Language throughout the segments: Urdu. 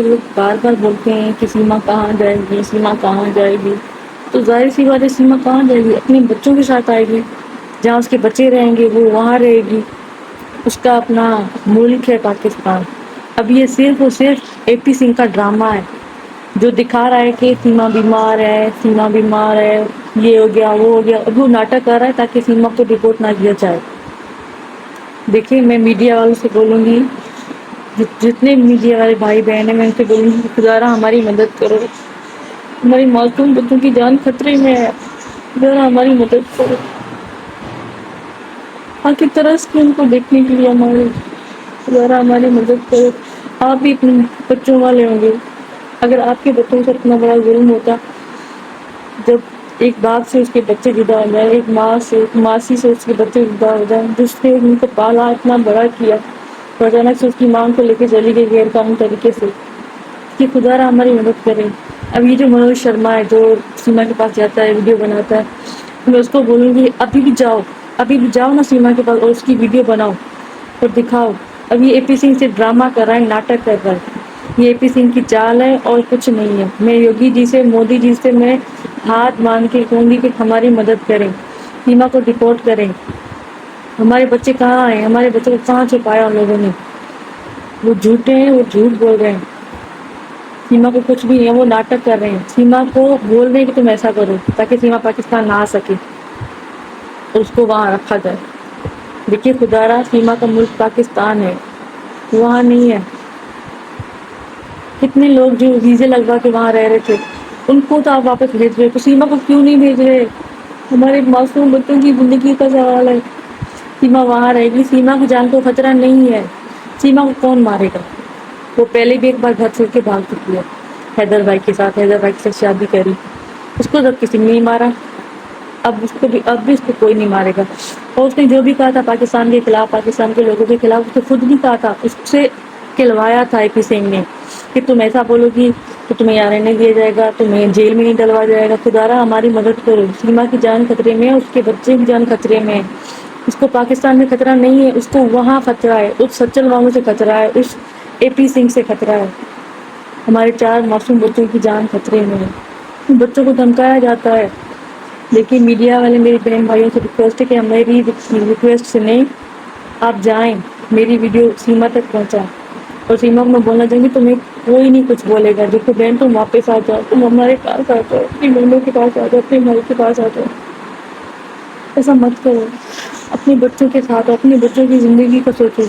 لوگ بار بار بولتے ہیں کہ سیما کہاں جائے گی، سیما کہاں جائے گی، تو ظاہر سی بات ہے سیما کہاں جائے گی؟ اپنے بچوں کے ساتھ آئے گی، جہاں اس کے بچے رہیں گے وہ وہاں رہے گی۔ اس کا اپنا ملک ہے پاکستان۔ اب یہ صرف اور صرف اے پی سنگھ کا ڈرامہ ہے، جو دکھا رہا ہے کہ سیما بیمار ہے، سیما بیمار ہے، یہ ہو گیا وہ ہو گیا۔ اب وہ ناٹک کر رہا ہے تاکہ سیما کو رپورٹ نہ کیا جائے۔ دیکھیں میں میڈیا والوں سے بولوں گی، جتنے میڈیا والے بھائی بہن ہیں، میں ان سے بولوں گی کہ خدا را ہماری مدد کرو، ہماری معصوم بچوں کی جان خطرے میں ہے، خدا را ہماری مدد کرو۔ آنکھیں ترس کے ان کو دیکھنے کے لیے ہمارے خدا را ہماری مدد کرو۔ آپ بھی اپنے بچوں والے ہوں گے، اگر آپ کے بچوں سے اتنا بڑا ظلم ہوتا، جب ایک باپ سے اس کے بچے جدا ہو جائے، ایک ماں سے، ایک ماسی سے اس کے بچے جدا ہو جائیں، جس نے ان کو پالا اتنا بڑا کیا، تو اچانک سے اس کی ماں کو لے کے چلی گئی غیر قانونی طریقے سے، کہ خدا را ہماری مدد کرے۔ اب یہ جو منوج شرما ہے جو سیما کے پاس جاتا ہے، ویڈیو بناتا ہے، میں اس کو بولوں گی ابھی بھی جاؤ، ابھی بھی جاؤ نا سیما کے پاس اور اس کی ویڈیو بناؤ اور دکھاؤ۔ اب یہ اے پی سنگھ سے ڈرامہ کر رہا ہے، ناٹک کر رہا ہے، یہ اے پی سنگھ کی چال ہے اور کچھ نہیں ہے۔ میں یوگی جی سے، مودی جی سے میں ہاتھ باندھ کے کہوں گی کہ ہماری مدد کریں، سیما کو ڈپورٹ کریں۔ ہمارے بچے کہاں ہیں؟ ہمارے بچوں کو کہاں چھپایا ان لوگوں نے؟ وہ جھوٹے ہیں، وہ جھوٹ بول رہے ہیں، سیما کو کچھ بھی نہیں ہے، وہ ناٹک کر رہے ہیں۔ سیما کو بول رہے ہیں کہ تم ایسا کرو تاکہ سیما پاکستان نہ آ سکے اور اس کو وہاں رکھا جائے۔ دیکھیے خدا را سیما کا ملک پاکستان ہے، وہاں نہیں ہے۔ کتنے لوگ جو ویزے لگوا کے وہاں رہ رہے تھے ان کو تو آپ واپس بھیج رہے، تو سیما کو کیوں نہیں بھیج رہے؟ ہمارے معصوم بچوں کی زندگی کا سوال ہے۔ سیما وہاں رہے گی، سیما کی جان کو خطرہ نہیں ہے۔ سیما کو کون مارے گا؟ وہ پہلے بھی ایک بار گھر چھوڑ کے بھاگ چکی ہے حیدر بھائی کے ساتھ، حیدر بھائی کے ساتھ شادی کری، اس کو جب کسی نے نہیں مارا، اب بھی اس کو کوئی نہیں مارے گا۔ اور اس نے جو بھی کہا تھا پاکستان کے خلاف، پاکستان کے لوگوں کے خلاف، اس نے خود بھی کہا تھا، اس سے کھلوایا تھا اے پی سنگھ نے کہ تم ایسا بولو گی تو تمہیں یہاں رہنے دیا جائے گا، تمہیں جیل میں نہیں ڈلوا جائے گا۔ خدا را ہماری مدد کرو، سیما کی جان خطرے میں ہے، اس کے بچے کی جان خطرے میں ہے۔ اس کو پاکستان میں خطرہ نہیں ہے، اس کو وہاں خطرہ ہے، اس سچل ماموں سے خطرہ ہے، اس اے پی سنگھ سے خطرہ ہے۔ ہمارے 4 معصوم بچوں کی جان خطرے میں ہے، ان بچوں کو دھمکایا جاتا ہے۔ لیکن میڈیا والے میری بہن بھائیوں سے ریکویسٹ ہے کہ ہماری ریکویسٹ سنیں، آپ جائیں، میری ویڈیو سیما تک پہنچائیں، اور سیما کو میں بولنا چاہوں گی تمہیں کوئی نہیں کچھ بولے گا، دیکھو بہن تم واپس آ جاؤ، تم ہمارے پاس آ جاؤ، اپنی بہنوں کے پاس آ جاؤ، اپنے بھائی کے پاس آ جاؤ۔ ایسا مت کرو، اپنے بچوں کے ساتھ، اپنے بچوں کی زندگی کو سوچو۔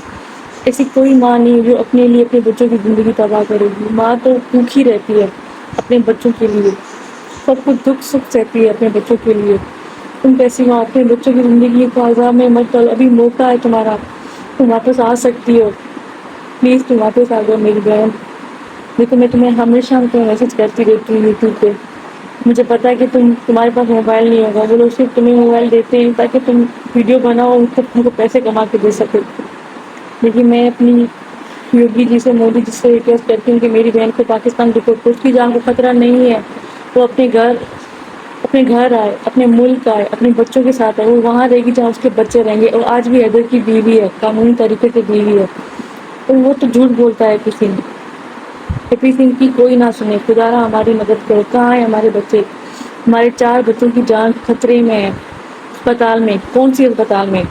ایسی کوئی ماں نہیں جو اپنے لیے اپنے بچوں کی زندگی تباہ کرے گی۔ ماں تو بھوکی رہتی ہے اپنے بچوں کے لیے، سب کچھ دکھ سکھ سہتی ہے اپنے بچوں کے لیے۔ تم کیسی ماں اپنے بچوں کی زندگی کو عذاب میں مت ڈالو، ابھی موقع ہے تمہارا، تم واپس آ سکتی ہو، پلیز تم واپس آ جاؤ میری بہن۔ دیکھو میں تمہیں ہمیشہ میسج کرتی رہتی ہوں یوٹیوب پہ، مجھے پتا ہے کہ تمہارے پاس موبائل نہیں ہوگا، وہ لوگ صرف تمہیں موبائل دیتے ہیں تاکہ تم ویڈیو بناؤ اور تم کو پیسے کما کے دے سکو۔ لیکن میں اپنی یوگی جی سے، مودی جی سے ریکویسٹ کرتی ہوں کہ میری بہن کو پاکستان ڈپورٹ کرو، اس کی جان کو خطرہ نہیں ہے، وہ اپنے گھر آئے، اپنے ملک آئے، اپنے بچوں کے ساتھ آئے، وہ وہاں رہے گی جہاں اس کے بچے رہیں گے۔ اور آج بھی حیدر کی بیوی ہے، قانونی طریقے سے بیوی ہے، اور وہ تو جھوٹ بولتا ہے کسی نے۔ اے پی سنگھ کی کوئی نہ سنے، خدا را ہماری مدد کرو۔ کہاں ہیں ہمارے بچے؟ ہمارے 4 بچوں کی جان خطرے میں ہے، اسپتال میں۔ کون سی اسپتال میں؟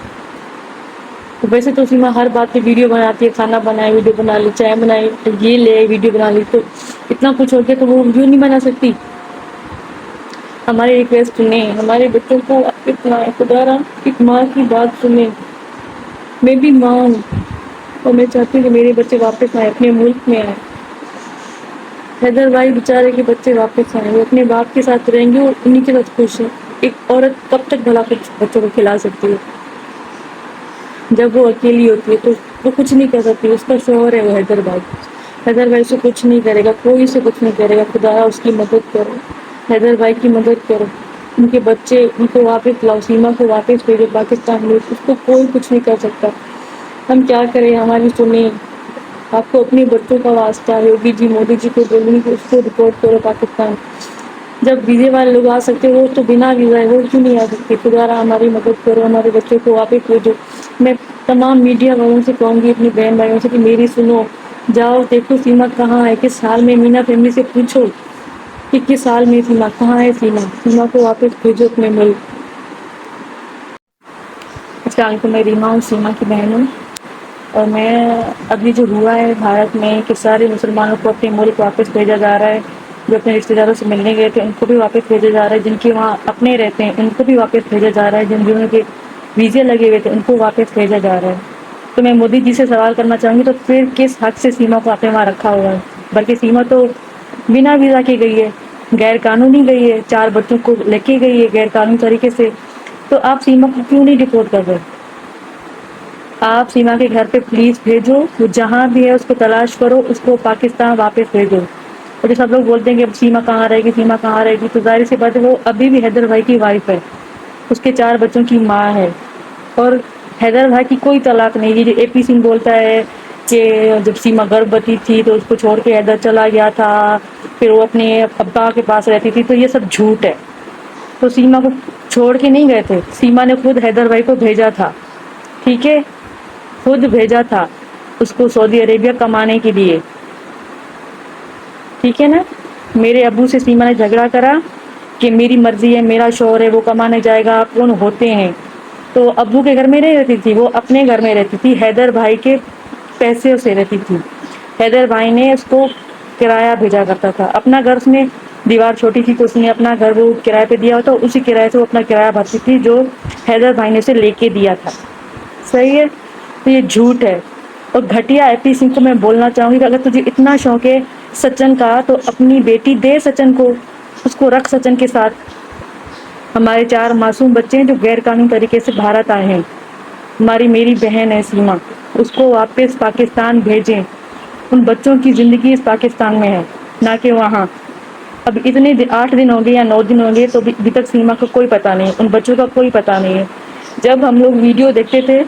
ویسے تو سیما ہر بات پہ ویڈیو بناتی ہے، کھانا بنائے ویڈیو بنا لی، چائے بنائی یہ لے ویڈیو بنا لی، تو اتنا کچھ ہو گیا تو وہ ویڈیو نہیں بنا سکتی؟ ہماری ریکویسٹ سنیں، ہمارے بچوں کو اتنا خدا را ایک ماں کی بات سنیں۔ میں بھی ماں ہوں اور میں چاہتی ہوں کہ میرے بچے واپس آئیں، اپنے ملک میں آئیں۔ حیدر بھائی بیچارے کے بچے واپس آئیں، وہ اپنے باپ کے ساتھ رہیں گے اور انہیں کے ساتھ خوش ہیں۔ ایک عورت کب تک بھلا کچھ بچوں کو کھلا سکتی ہے؟ جب وہ اکیلی ہوتی ہے تو وہ کچھ نہیں کر سکتی، اس کا شوہر ہے وہ حیدر بھائی، حیدر بھائی سے کچھ نہیں کرے گا، کوئی سے کچھ نہیں کرے گا۔ خدایا اس کی مدد کرو، حیدر بھائی کی مدد کرو، ان کے بچے ان کو واپس لاؤ، سیما کو واپس بھیجو پاکستان میں، اس کو کوئی کچھ نہیں کر سکتا۔ ہم کیا کریں؟ ہماری سنیں، آپ کو اپنے بچوں کا واسطہ ہے، یوگی جی مودی جی کو بولیں کہ اس کو رپورٹ کرو پاکستان۔ جب ویزے والے لوگ آ سکتے وہ تو بنا ویزا ہے، وہ کیوں نہیں آ سکتے؟ خدا را ہماری مدد کرو، ہمارے بچوں کو واپس بھیجو۔ میں تمام میڈیا والوں سے کہوں گی، اپنی بہن بھائیوں سے کہ میری سنو، جاؤ دیکھو سیما کہاں ہے، کس حال میں، مینا فیملی سے پوچھو کہ کس حال میں سیما، کہاں ہے سیما، سیما کو واپس بھیجو اپنے ملک۔ السلام علیکم، میں ریما ہوں، سیما کی بہن ہوں، اور میں ابھی جو ہوا ہے بھارت میں کہ سارے مسلمانوں کو اپنے ملک واپس بھیجا جا رہا ہے، جو اپنے رشتہ داروں سے ملنے گئے تھے ان کو بھی واپس بھیجا جا رہا ہے، جن کے وہاں اپنے رہتے ہیں ان کو بھی واپس بھیجا جا رہا ہے، جنہوں کے ویزے لگے ہوئے تھے ان کو واپس بھیجا جا رہا ہے۔ تو میں مودی جی سے سوال کرنا چاہوں گی تو پھر کس حق سے سیما کو آپ نے وہاں رکھا ہوا ہے؟ بلکہ سیما تو بنا ویزا کی گئی ہے، غیر قانونی گئی ہے، 4 بچوں کو لے کے گئی ہے غیر قانونی طریقے سے، تو آپ سیما کو کیوں نہیں ڈپورٹ کر رہے؟ آپ سیما کے گھر پہ پلیز بھیجو، وہ جہاں بھی ہے اس کو تلاش کرو، اس کو پاکستان واپس بھیجو۔ اور جو سب لوگ بولتے ہیں کہ اب سیما کہاں رہے گی، سیما کہاں رہے گی، تو ظاہر سی بات ہے وہ ابھی بھی حیدر بھائی کی وائف ہے، اس کے 4 بچوں کی ماں ہے، اور حیدر بھائی کی کوئی طلاق نہیں ہے۔ جو اے پی سنگھ بولتا ہے کہ جب سیما گربوتی تھی تو اس کو چھوڑ کے حیدر چلا گیا تھا، پھر وہ اپنے ابا کے پاس رہتی تھی، تو یہ سب جھوٹ ہے۔ تو سیما کو چھوڑ کے نہیں گئے تھے، سیما نے خود حیدر بھائی کو بھیجا تھا، ٹھیک ہے، خود بھیجا تھا اس کو سعودی عربیہ کمانے کے لیے، ٹھیک ہے نا۔ میرے ابو سے سیما نے جھگڑا کرا کہ میری مرضی ہے، میرا شوہر ہے، وہ کمانے جائے گا، آپ کون ہوتے ہیں؟ تو ابو کے گھر میں نہیں رہتی تھی، وہ اپنے گھر میں رہتی تھی، حیدر بھائی کے پیسے سے رہتی تھی۔ حیدر بھائی نے اس کو کرایہ بھیجا کرتا تھا، اپنا گھر اس نے دیوار چھوٹی تھی تو اس نے اپنا گھر وہ کرایہ پہ دیا ہوتا، اسی کرایہ سے وہ اپنا کرایہ بھرتی تھی جو حیدر بھائی نے اسے لے کے دیا تھا، صحیح ہے۔ تو یہ جھوٹ ہے۔ اور گھٹیا اے پی سنگھ کو میں بولنا چاہوں گی کہ اگر تجھے اتنا شوق ہے سچن کا تو اپنی بیٹی دے سچن کو، اس کو رکھ سچن کے ساتھ۔ ہمارے 4 معصوم بچے ہیں جو غیر قانونی طریقے سے بھارت آئے ہیں، میری بہن ہے سیما، اس کو واپس پاکستان بھیجیں۔ ان بچوں کی زندگی اس پاکستان میں ہے، نہ کہ وہاں۔ اب اتنے 8 دن ہو گئے یا 9 دن ہو گئے تو ابھی تک سیما کا کوئی پتہ نہیں، ان بچوں کا کوئی پتہ نہیں ہے۔ جب ہم لوگ ویڈیو دیکھتے تھے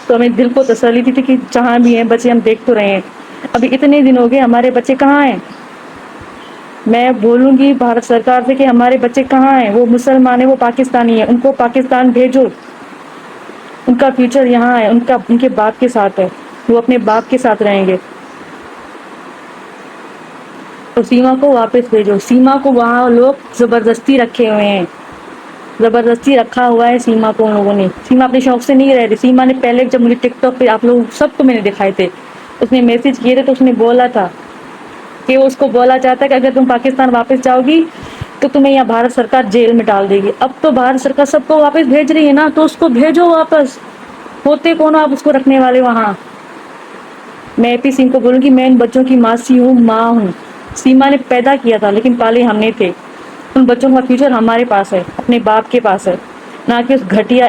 تو ہمیں دل کو تسلی تھی کہ جہاں بھی ہیں بچے ہم دیکھ تو رہے ہیں۔ ابھی اتنے دن ہو گئے، ہمارے بچے کہاں ہیں؟ میں بولوں گی بھارت سرکار سے کہ ہمارے بچے کہاں ہیں؟ وہ مسلمان ہیں، وہ پاکستانی ہیں، ان کو پاکستان بھیجو۔ ان کا فیوچر یہاں ہے، ان کے باپ کے ساتھ ہے، وہ اپنے باپ کے ساتھ رہیں گے۔ اور سیما کو واپس بھیجو۔ سیما کو وہاں لوگ زبردستی رکھے ہوئے ہیں، زبردستی رکھا ہوا ہے سیما کو ان لوگوں نے۔ سیما اپنے شوق سے نہیں رہ رہی۔ سیما نے پہلے جب مجھے ٹک ٹاک پہ آپ لوگ سب کو میں نے دکھائے تھے، اس نے میسج کیے تھے تو اس نے بولا تھا کہ وہ اس کو بولا چاہتا ہے کہ اگر تم پاکستان واپس جاؤ گی تو تمہیں یہاں بھارت سرکار جیل میں ڈال دے گی۔ اب تو بھارت سرکار سب کو واپس بھیج رہی ہے نا، تو اس کو بھیجو واپس۔ ہوتے کون آپ اس کو رکھنے والے وہاں؟ میں اے پی سنگھ کو بولوں گی میں ان بچوں کی ماسی ہوں، ماں ہوں۔ سیما نے پیدا کیا تھا لیکن پالے ہم نے تھے۔ ان بچوں کا فیوچر ہمارے پاس ہے، اپنے باپ کے پاس ہے، نہ کہ اس گھٹیا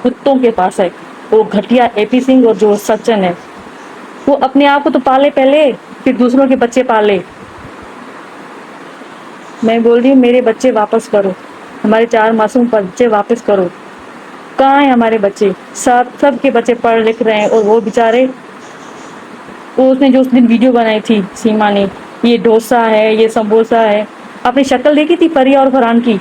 کتوں کے پاس ہے۔ وہ گھٹیا اے پی سنگھ اور جو سچن ہے، وہ اپنے آپ کو تو پالے پہلے، پھر دوسروں کے بچے پالے۔ میں بول رہی ہوں میرے بچے واپس کرو، ہمارے 4 معصوم بچے واپس کرو۔ کہاں ہیں ہمارے بچے؟ سب کے بچے پڑھ لکھ رہے ہیں، اور وہ بیچارے، وہ اس نے جو اس دن ویڈیو بنائی تھی سیما نے، یہ ڈوسا ہے، یہ سموسا ہے، آپ نے شکل دیکھی تھی فریا اور فرحان کی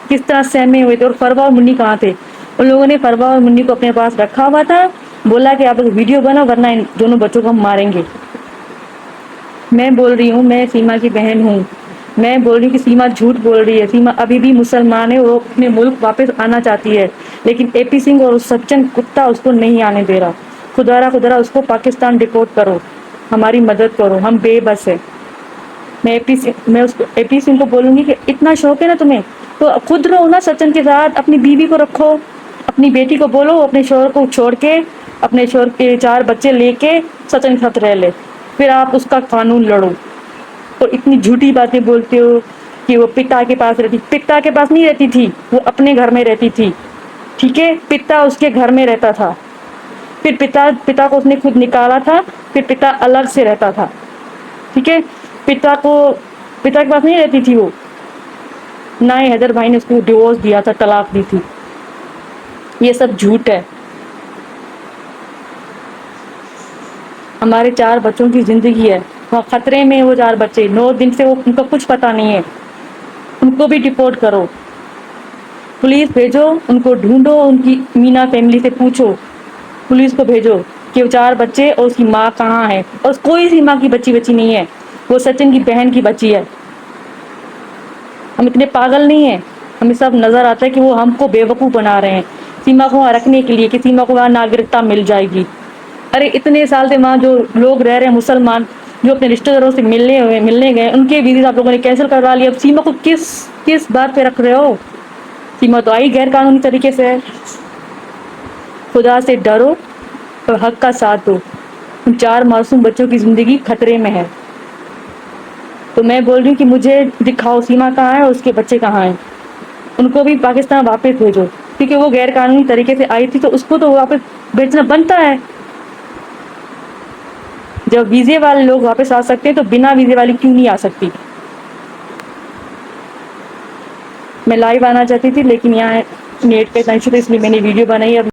کس طرح سہمے ہوئے تھے؟ اور فروا اور منی کہاں تھے؟ ان لوگوں نے فروا اور منی کو اپنے پاس رکھا ہوا تھا، بولا کہ آپ ویڈیو بناؤ ورنہ ان دونوں بچوں کو ہم ماریں گے۔ میں بول رہی ہوں میں سیما کی بہن ہوں، میں بول رہی ہوں کہ سیما جھوٹ بول رہی ہے۔ سیما ابھی بھی مسلمان ہے، وہ اپنے ملک واپس آنا چاہتی ہے، لیکن اے پی سنگھ اور سچن کتا اس کو نہیں آنے دے رہا۔ خدا اس کو پاکستان ڈپورٹ کرو، ہماری مدد کرو، ہم بے بس ہیں۔ میں اے پی سنگھ کو بولوں گی کہ اتنا شوق ہے نا تمہیں تو خود رہو نا سچن کے ساتھ، اپنی بیوی کو رکھو، اپنی بیٹی کو بولو اپنے شوہر کو چھوڑ کے، اپنے شوہر کے 4 بچے لے کے سچن کے ساتھ رہ لے، پھر آپ اس کا قانون لڑو۔ اور اتنی جھوٹی باتیں بولتے ہو کہ وہ پتا کے پاس رہتی، پتا کے پاس نہیں رہتی تھی، وہ اپنے گھر میں رہتی تھی، ٹھیک ہے، پتا اس کے گھر میں رہتا تھا، پھر پتا کو اس نے خود نکالا تھا، پھر پتا الگ سے رہتا تھا، ٹھیک ہے، پتا کے پاس نہیں رہتی تھی وہ، نہ ہی حیدر بھائی نے اس کو ڈیورس دیا تھا، طلاق دی تھی۔ یہ سب جھوٹ ہے۔ ہمارے 4 بچوں کی زندگی ہے، وہ خطرے میں، وہ 4 بچے 9 دن سے ان کو کچھ پتا نہیں ہے، ان کو بھی ڈپورٹ کرو، پولیس بھیجو، ان کو ڈھونڈو، ان کی مینا فیملی سے پوچھو، پولیس کو بھیجو کہ وہ 4 بچے اور اس کی ماں کہاں ہے، اور کوئی سی ماں کی بچی نہیں ہے، وہ سچن کی بہن کی بچی ہے۔ ہم اتنے پاگل نہیں ہیں، ہمیں سب نظر آتا ہے کہ وہ ہم کو بیوقوف بنا رہے ہیں سیما کو وہاں رکھنے کے لیے، کہ سیما کو وہاں ناگرکتا مل جائے گی۔ ارے اتنے سال سے وہاں جو لوگ رہ رہے ہیں مسلمان، جو اپنے رشتہ داروں سے ملنے گئے، ان کے ویزے آپ لوگوں نے کینسل کروا لیا۔ اب سیما کو کس بات پہ رکھ رہے ہو؟ سیما تو آئی غیر قانونی طریقے سے ہے۔ خدا سے ڈرو اور حق کا ساتھ دو، ان 4 معصوم بچوں کی زندگی خطرے میں ہے۔ تو میں بول رہی ہوں کہ مجھے دکھاؤ سیما کہاں ہے اور اس کے بچے کہاں ہیں، ان کو بھی پاکستان واپس بھیجو، کیونکہ وہ غیر قانونی طریقے سے آئی تھی تو اس کو تو واپس بھیجنا بنتا ہے۔ جب ویزے والے لوگ واپس آ سکتے ہیں تو بنا ویزے والی کیوں نہیں آ سکتی؟ میں لائیو آنا چاہتی تھی لیکن یہاں نیٹ پہ اتنا ایشو تھا، اس لیے میں نے ویڈیو بنائی۔ اب